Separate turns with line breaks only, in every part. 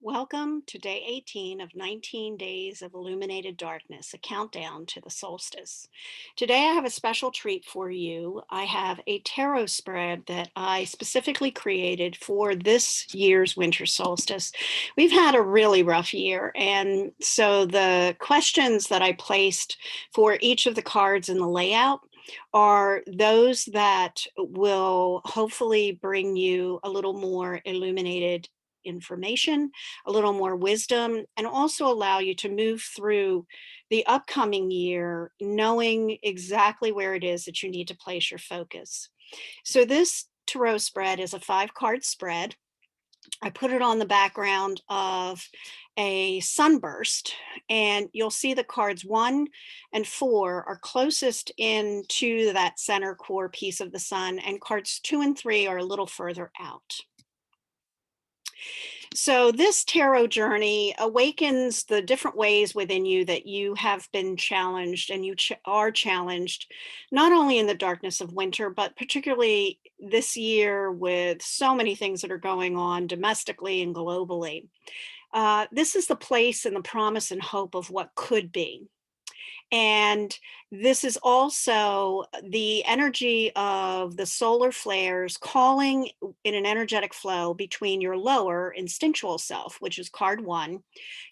Welcome to day 18 of 19 days of illuminated darkness, a countdown to the solstice. Today I have a special treat for you. I have a tarot spread that I specifically created for this year's winter solstice. We've had a really rough year, and so the questions that I placed for each of the cards in the layout are those that will hopefully bring you a little more illuminated information, a little more wisdom, and also allow you to move through the upcoming year knowing exactly where it is that you need to place your focus. So, this tarot spread is a 5 card spread. I put it on the background of a sunburst, and you'll see the cards 1 and 4 are closest into that center core piece of the sun, and cards 2 and 3 are a little further out. So, this tarot journey awakens the different ways within you that you have been challenged and you are challenged, not only in the darkness of winter, but particularly this year with so many things that are going on domestically and globally. This is the place and the promise and hope of what could be. And this is also the energy of the solar flares calling in an energetic flow between your lower instinctual self, which is card 1,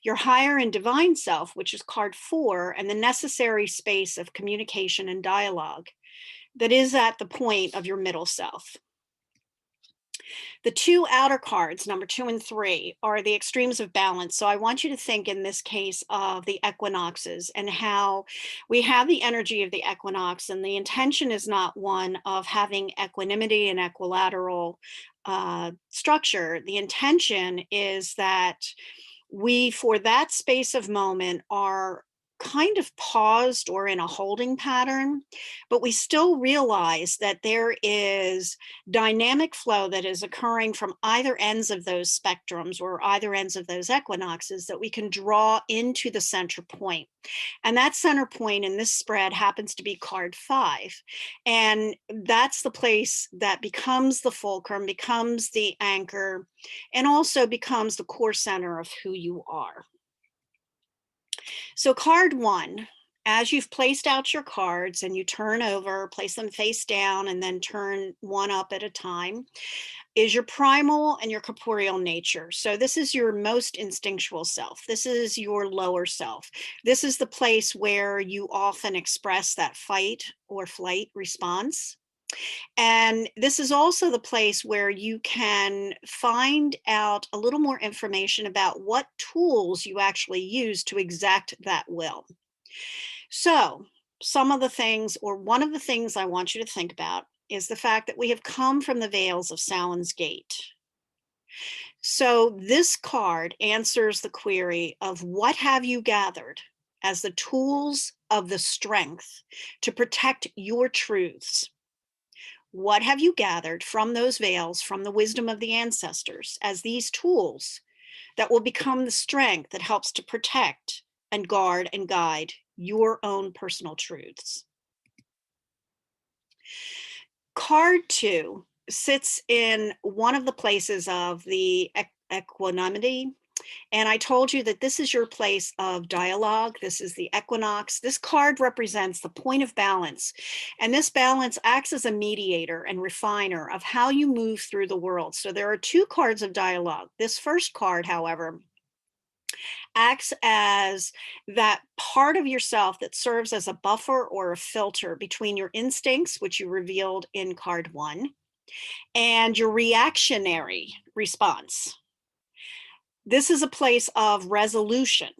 your higher and divine self, which is card 4, and the necessary space of communication and dialogue that is at the point of your middle self. The 2 outer cards, number 2 and 3, are the extremes of balance. So I want you to think in this case of the equinoxes and how we have the energy of the equinox, and the intention is not one of having equanimity and equilateral structure. The intention is that we, for that space of moment, are kind of paused or in a holding pattern, but we still realize that there is dynamic flow that is occurring from either ends of those spectrums or either ends of those equinoxes that we can draw into the center point. And that center point in this spread happens to be card 5. And that's the place that becomes the fulcrum, becomes the anchor, and also becomes the core center of who you are. So, card 1, as you've placed out your cards and you turn over, place them face down, and then turn one up at a time, is your primal and your corporeal nature. So, this is your most instinctual self. This is your lower self. This is the place where you often express that fight or flight response. And this is also the place where you can find out a little more information about what tools you actually use to exact that will. So, some of the things, or one of the things I want you to think about, is the fact that we have come from the veils of Samhain's Gate. So, this card answers the query of what have you gathered as the tools of the strength to protect your truths. What have you gathered from those veils, from the wisdom of the ancestors, as these tools that will become the strength that helps to protect and guard and guide your own personal truths? Card 2 sits in one of the places of the equanimity. And I told you that this is your place of dialogue. This is the equinox. This card represents the point of balance. And this balance acts as a mediator and refiner of how you move through the world. So there are 2 cards of dialogue. This first card, however, acts as that part of yourself that serves as a buffer or a filter between your instincts, which you revealed in card 1, and your reactionary response. This is a place of resolution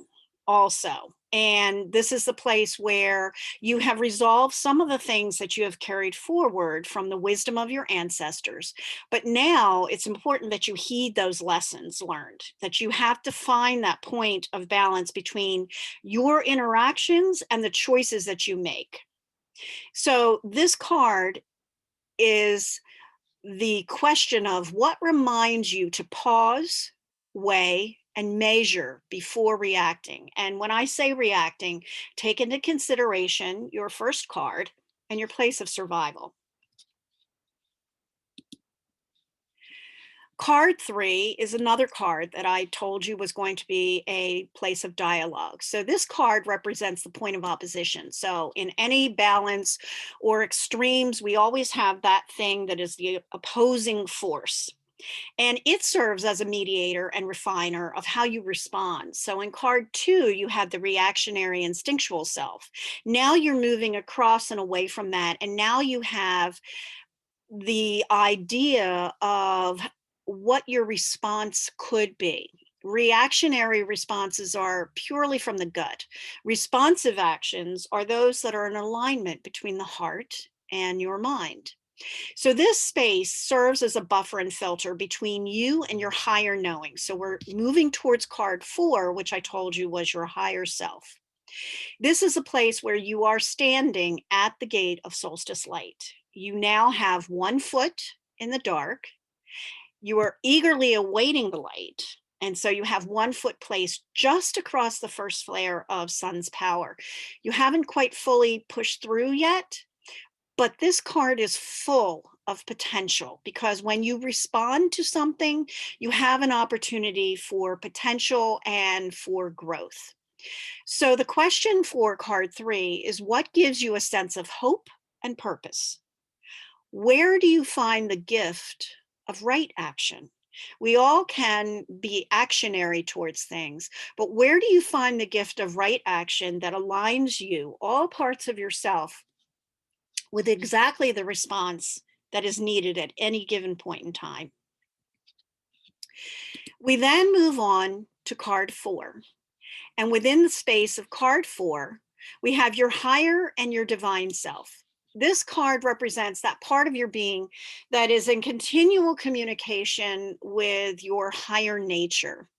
also. And this is the place where you have resolved some of the things that you have carried forward from the wisdom of your ancestors. But now it's important that you heed those lessons learned, that you have to find that point of balance between your interactions and the choices that you make. So this card is the question of what reminds you to pause, weigh, and measure before reacting. And when I say reacting, take into consideration your first card and your place of survival. Card 3 is another card that I told you was going to be a place of dialogue. So this card represents the point of opposition. So in any balance or extremes, we always have that thing that is the opposing force. And it serves as a mediator and refiner of how you respond. So in card 2, you have the reactionary instinctual self. Now you're moving across and away from that. And now you have the idea of what your response could be. Reactionary responses are purely from the gut. Responsive actions are those that are in alignment between the heart and your mind. So this space serves as a buffer and filter between you and your higher knowing. So we're moving towards card 4, which I told you was your higher self. This is a place where you are standing at the gate of solstice light. You now have one foot in the dark. You are eagerly awaiting the light. And so you have one foot placed just across the first flare of sun's power. You haven't quite fully pushed through yet, but this card is full of potential because when you respond to something, you have an opportunity for potential and for growth. So the question for card 3 is, what gives you a sense of hope and purpose? Where do you find the gift of right action? We all can be actionary towards things, but where do you find the gift of right action that aligns you, all parts of yourself, with exactly the response that is needed at any given point in time? We then move on to card 4. And within the space of card 4, we have your higher and your divine self. This card represents that part of your being that is in continual communication with your higher nature.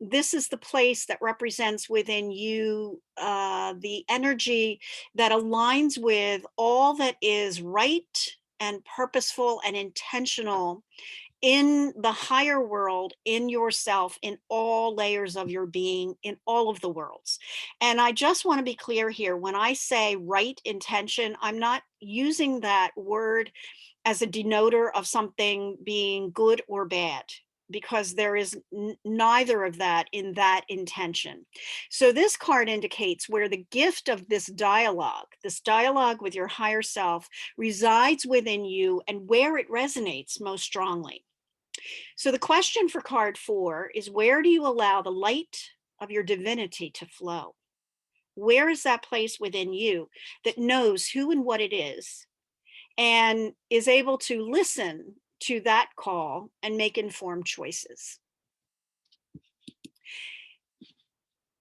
This is the place that represents within you the energy that aligns with all that is right and purposeful and intentional in the higher world, in yourself, in all layers of your being, in all of the worlds. And I just want to be clear here, when I say right intention, I'm not using that word as a denoter of something being good or bad, because there is neither of that in that intention. So this card indicates where the gift of this dialogue with your higher self, resides within you and where it resonates most strongly. So the question for card 4 is, where do you allow the light of your divinity to flow? Where is that place within you that knows who and what it is and is able to listen to that call and make informed choices?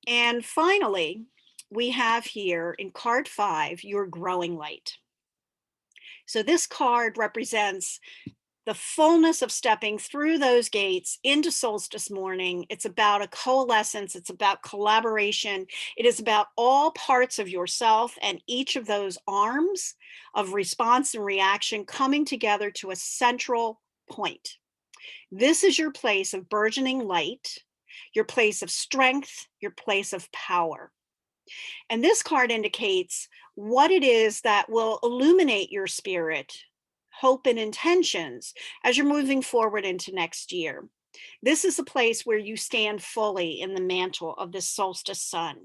And finally, we have here in card 5, your growing light. So this card represents the fullness of stepping through those gates into solstice morning. It's about a coalescence. It's about collaboration. It is about all parts of yourself and each of those arms of response and reaction coming together to a central point. This is your place of burgeoning light, your place of strength, your place of power. And this card indicates what it is that will illuminate your spirit, hope, and intentions as you're moving forward into next year. This is a place where you stand fully in the mantle of the solstice sun,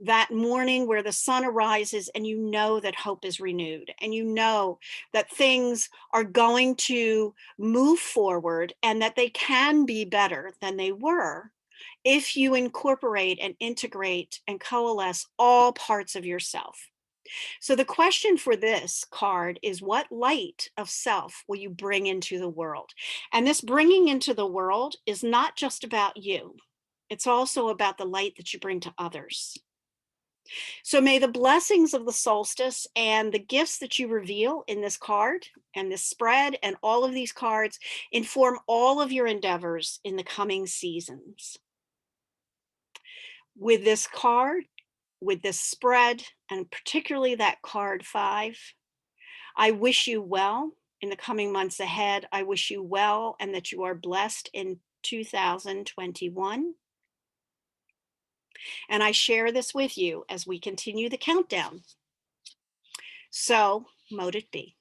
that morning where the sun arises and you know that hope is renewed and you know that things are going to move forward and that they can be better than they were if you incorporate and integrate and coalesce all parts of yourself. So the question for this card is, what light of self will you bring into the world? And this bringing into the world is not just about you. It's also about the light that you bring to others. So may the blessings of the solstice and the gifts that you reveal in this card and this spread and all of these cards inform all of your endeavors in the coming seasons. With this card, with this spread, and particularly that card 5, I wish you well in the coming months ahead. I wish you well and that you are blessed in 2021. And I share this with you as we continue the countdown. So, mote it be.